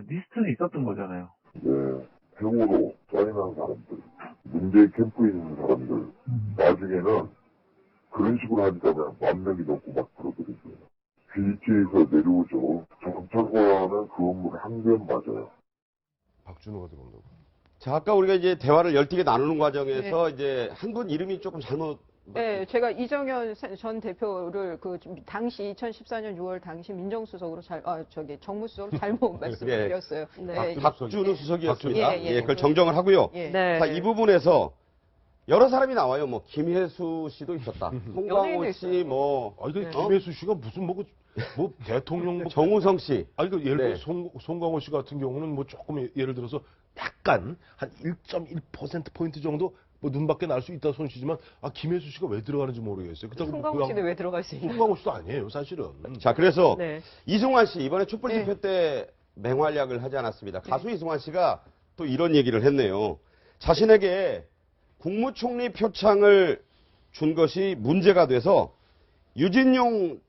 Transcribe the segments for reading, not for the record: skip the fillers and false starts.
리스트는 있었던 거잖아요. 네, 행으로 사인한 사람들, 문제 캠프에 있는 사람들, 나중에는 그런 식으로 하니까 그냥 10,000명이 넘고 막 그러더라고요. BT에서 내려오죠. 경찰관은 그 업무를 한 건 맞아요. 박준호가 들어온다고. 자, 아까 우리가 이제 대화를 열띠게 나누는 과정에서 이제 한 분 이름이 조금 잘못. 네, 제가 이정현 전 대표를 당시 2014년 6월 당시 민정수석으로 정무수석으로 잘못 말씀을 드렸어요. 네. 박준호 수석이었습니다. 예, 예. 그걸 정정을 하고요. 예. 네. 자, 이 부분에서 여러 사람이 나와요. 뭐 김혜수 씨도 있었다. 송강호 씨, 뭐 이거 김혜수 씨가 무슨 뭐 대통령 정우성 씨. 그 예를 들어 송강호 씨 같은 경우는 뭐 조금 예를 들어서 약간 한 1.1% 포인트 정도 뭐 눈밖에 날 수 있다 손씨지만 김혜수 씨가 왜 들어가는지 모르겠어요. 송강호 씨는 왜 들어갈 수 있나요? 송강호 씨도 아니에요, 사실은. 자, 그래서 네. 이승환 씨 이번에 촛불 집회 때 맹활약을 하지 않았습니다. 가수 이승환 씨가 또 이런 얘기를 했네요. 자신에게 국무총리 표창을 준 것이 문제가 돼서 유진용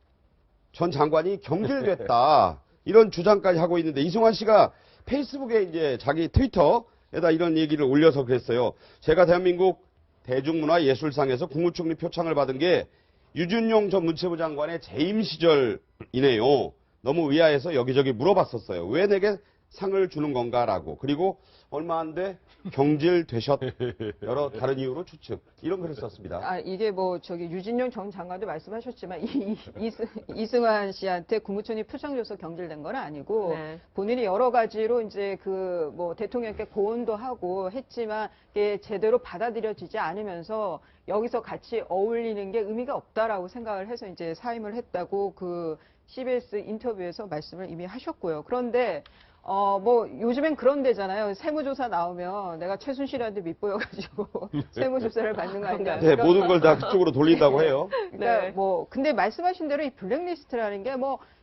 전 장관이 경질됐다. 이런 주장까지 하고 있는데 이승환 씨가 페이스북에 이제 자기 트위터에다 이런 얘기를 올려서 그랬어요. 제가 대한민국 대중문화예술상에서 국무총리 표창을 받은 게 유진용 전 문체부 장관의 재임 시절이네요. 너무 의아해서 여기저기 물어봤었어요. 왜 내게 상을 주는 건가라고. 그리고 얼마 안 돼 경질되셨. 여러 다른 이유로 추측. 이런 글을 썼습니다. 이게 유진용 전 장관도 말씀하셨지만 이승환 씨한테 국무총리 표창 줘서 경질된 건 아니고 본인이 여러 가지로 이제 대통령께 고언도 하고 했지만 이게 제대로 받아들여지지 않으면서 여기서 같이 어울리는 게 의미가 없다라고 생각을 해서 이제 사임을 했다고 CBS 인터뷰에서 말씀을 이미 하셨고요. 그런데 요즘엔 그런 데잖아요. 세무조사 나오면 내가 최순실한테 밑보여가지고 세무조사를 받는 거 아닌가. 네, 모든 걸 다 그쪽으로 돌린다고 해요. 그러니까 근데 말씀하신 대로 이 블랙리스트라는 게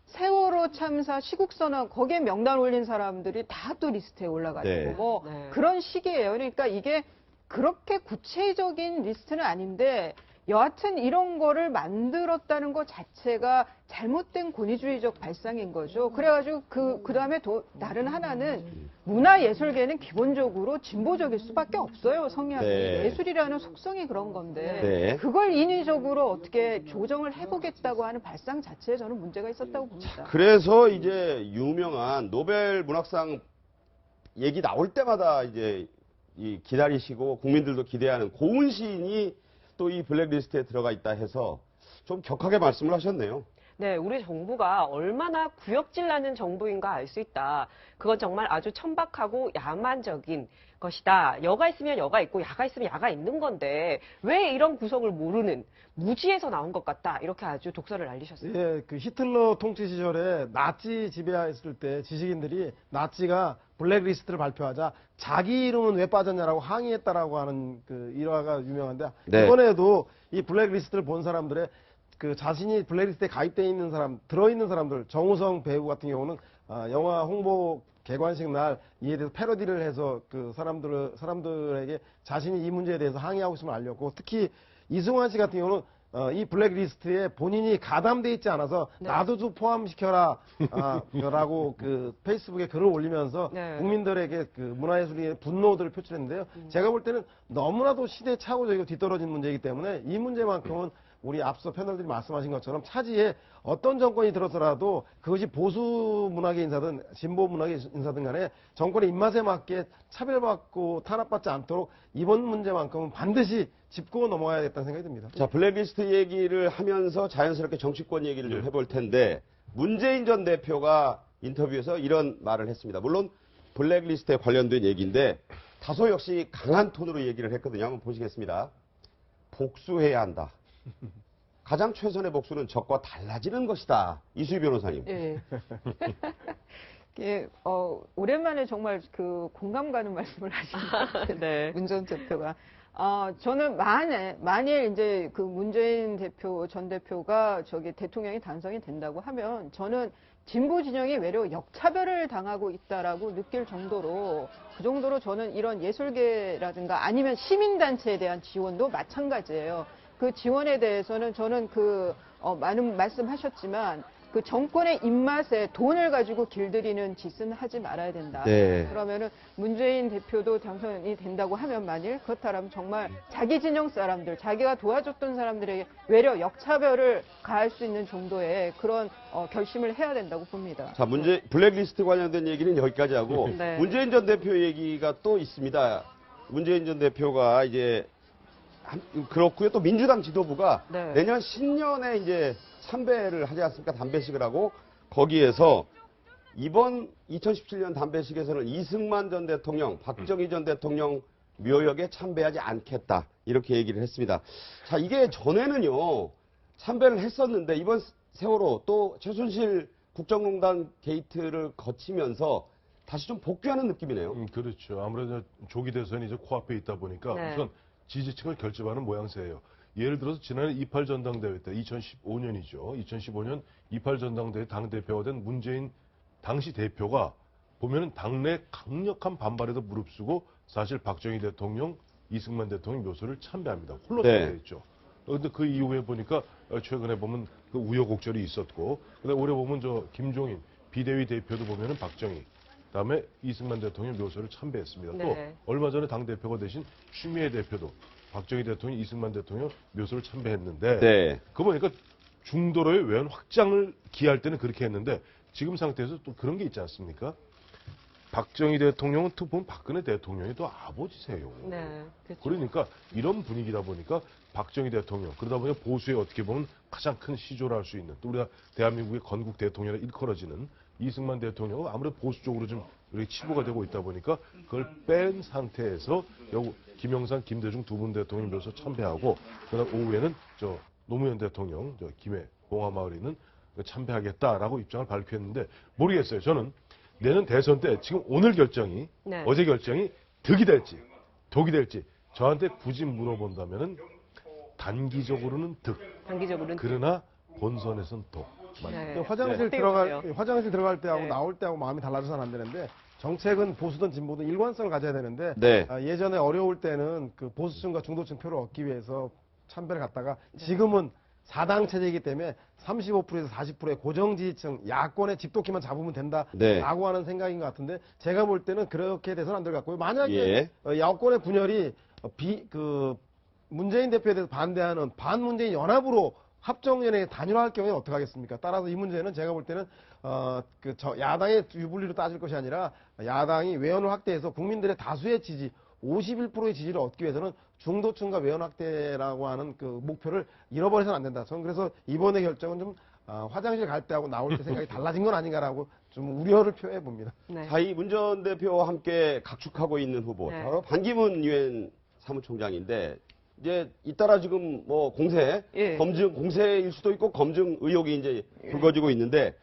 세월호 참사, 시국선언, 거기에 명단 올린 사람들이 다 또 리스트에 올라가지고 그런 식이에요. 그러니까 이게 그렇게 구체적인 리스트는 아닌데 여하튼 이런 거를 만들었다는 것 자체가 잘못된 권위주의적 발상인 거죠. 그래가지고 그 다음에 다른 하나는 문화예술계는 기본적으로 진보적일 수밖에 없어요. 성향이. 예술이라는 속성이 그런 건데 그걸 인위적으로 어떻게 조정을 해보겠다고 하는 발상 자체에 저는 문제가 있었다고 봅니다. 그래서 이제 유명한 노벨 문학상 얘기 나올 때마다 이제 기다리시고 국민들도 기대하는 고은 시인이 또 이 블랙리스트에 들어가 있다 해서 좀 격하게 말씀을 하셨네요. 네, 우리 정부가 얼마나 구역질 나는 정부인가 알 수 있다. 그건 정말 아주 천박하고 야만적인 것이다. 여가 있으면 여가 있고 야가 있으면 야가 있는 건데 왜 이런 구석을 모르는 무지에서 나온 것 같다. 이렇게 아주 독설을 날리셨어요. 예, 히틀러 통치 시절에 나치 지배했을 때 지식인들이 나치가 블랙리스트를 발표하자 자기 이름은 왜 빠졌냐라고 항의했다라고 하는 일화가 유명한데 이번에도 이 블랙리스트를 본 사람들의 자신이 블랙리스트에 가입되어 있는 사람, 들어있는 사람들, 정우성 배우 같은 경우는 영화 홍보 개관식 날 이에 대해서 패러디를 해서 사람들에게 자신이 이 문제에 대해서 항의하고 있음을 알렸고 특히 이승환 씨 같은 경우는 이 블랙리스트에 본인이 가담돼 있지 않아서 나도 좀 포함시켜라 라고 페이스북에 글을 올리면서 국민들에게 문화예술의 분노들을 표출했는데요. 제가 볼 때는 너무나도 시대착오적이고 뒤떨어진 문제이기 때문에 이 문제만큼은 우리 앞서 패널들이 말씀하신 것처럼 차지에 어떤 정권이 들어서라도 그것이 보수 문학의 인사든 진보 문학의 인사든 간에 정권의 입맛에 맞게 차별받고 탄압받지 않도록 이번 문제만큼은 반드시 짚고 넘어가야겠다는 생각이 듭니다. 자, 블랙리스트 얘기를 하면서 자연스럽게 정치권 얘기를 좀 해볼 텐데 문재인 전 대표가 인터뷰에서 이런 말을 했습니다. 물론 블랙리스트에 관련된 얘기인데 다소 역시 강한 톤으로 얘기를 했거든요. 한번 보시겠습니다. 복수해야 한다. 가장 최선의 복수는 적과 달라지는 것이다. 이수희 변호사님. 예. 예, 오랜만에 정말 공감 가는 말씀을 하시는 문 전 대표가. 저는 만일 이제 문재인 전 대표가 대통령이 당선이 된다고 하면 저는 진보 진영이 외려 역차별을 당하고 있다라고 느낄 정도로 그 정도로 저는 이런 예술계라든가 아니면 시민단체에 대한 지원도 마찬가지예요. 그 지원에 대해서는 저는 많은 말씀하셨지만 그 정권의 입맛에 돈을 가지고 길들이는 짓은 하지 말아야 된다. 네. 그러면은 문재인 대표도 당선이 된다고 하면 만일 그렇다면 정말 자기 진영 사람들, 자기가 도와줬던 사람들에게 외려 역차별을 가할 수 있는 정도의 그런 결심을 해야 된다고 봅니다. 자, 블랙리스트 관련된 얘기는 여기까지 하고 네. 문재인 전 대표 얘기가 또 있습니다. 문재인 전 대표가 이제 그렇고요. 또 민주당 지도부가 네. 내년 신년에 이제 참배를 하지 않습니까? 담배식을 하고 거기에서 이번 2017년 담배식에서는 이승만 전 대통령, 박정희 전 대통령 묘역에 참배하지 않겠다. 이렇게 얘기를 했습니다. 자, 이게 전에는요. 참배를 했었는데 이번 세월호 또 최순실 국정농단 게이트를 거치면서 다시 좀 복귀하는 느낌이네요. 그렇죠. 아무래도 조기 대선이 이제 코앞에 있다 보니까 네. 우선 지지층을 결집하는 모양새예요. 예를 들어서 지난해 28 전당대회 때 2015년이죠. 2015년 28 전당대회 당대표가 된 문재인 당시 대표가 보면은 당내 강력한 반발에도 무릅쓰고 사실 박정희 대통령, 이승만 대통령 묘소를 참배합니다. 홀로 네. 참배했죠. 그런데 그 이후에 보니까 최근에 보면 그 우여곡절이 있었고, 그다음에 올해 보면 저 김종인 비대위 대표도 보면은 박정희, 그다음에 이승만 대통령 묘소를 참배했습니다. 네. 또 얼마 전에 당 대표가 되신 추미애 대표도 박정희 대통령, 이승만 대통령 묘소를 참배했는데, 네. 그거 보니까 중도로의 외연 확장을 기할 때는 그렇게 했는데 지금 상태에서 또 그런 게 있지 않습니까? 박정희 대통령은 또 보면 박근혜 대통령이 또 아버지세요. 네, 그렇죠. 그러니까 이런 분위기다 보니까 박정희 대통령, 그러다 보니 보수에 어떻게 보면 가장 큰 시조를 할 수 있는, 또 우리가 대한민국의 건국 대통령이 일컬어지는 이승만 대통령은 아무래도 보수 쪽으로 좀 이렇게 치부가 되고 있다 보니까 그걸 뺀 상태에서 김영삼, 김대중 두 분 대통령 묘소 참배하고, 그다음 오후에는 저 노무현 대통령, 저 김해 봉화마을에 있는 참배하겠다라고 입장을 발표했는데, 모르겠어요. 저는 내년 대선 때 지금 오늘 결정이, 네. 어제 결정이 득이 될지 독이 될지 저한테 굳이 물어본다면은 단기적으로는 득, 단기적으로는 그러나 본선에선 독. 네. 화장실 네. 화장실 들어갈 때하고 네. 나올 때하고 마음이 달라져서는 안 되는데, 정책은 보수든 진보든 일관성을 가져야 되는데, 네. 예전에 어려울 때는 그 보수층과 중도층 표를 얻기 위해서 참배를 갔다가 지금은 4당 체제이기 때문에 35%에서 40%의 고정 지지층 야권의 집도끼만 잡으면 된다라고 네. 하는 생각인 것 같은데, 제가 볼 때는 그렇게 돼서는 안 될 것 같고요. 만약에 예. 야권의 분열이 문재인 대표에 대해서 반대하는 반문재인 연합으로 합정연에 단일화할 경우에 어떻게 하겠습니까? 따라서 이 문제는 제가 볼 때는 야당의 유불리로 따질 것이 아니라 야당이 외연을 확대해서 국민들의 다수의 지지, 51%의 지지를 얻기 위해서는 중도층과 외연 확대라고 하는 그 목표를 잃어버려서는 안 된다. 저는 그래서 이번의 결정은 좀 화장실 갈 때하고 나올 때 생각이 달라진 건 아닌가라고 좀 우려를 표해 봅니다. 네. 자, 이 문 전 대표와 함께 각축하고 있는 후보, 네. 바로 반기문 유엔 사무총장인데, 이제 잇따라 지금 뭐 예. 검증 공세일 수도 있고 검증 의혹이 이제 불거지고 있는데,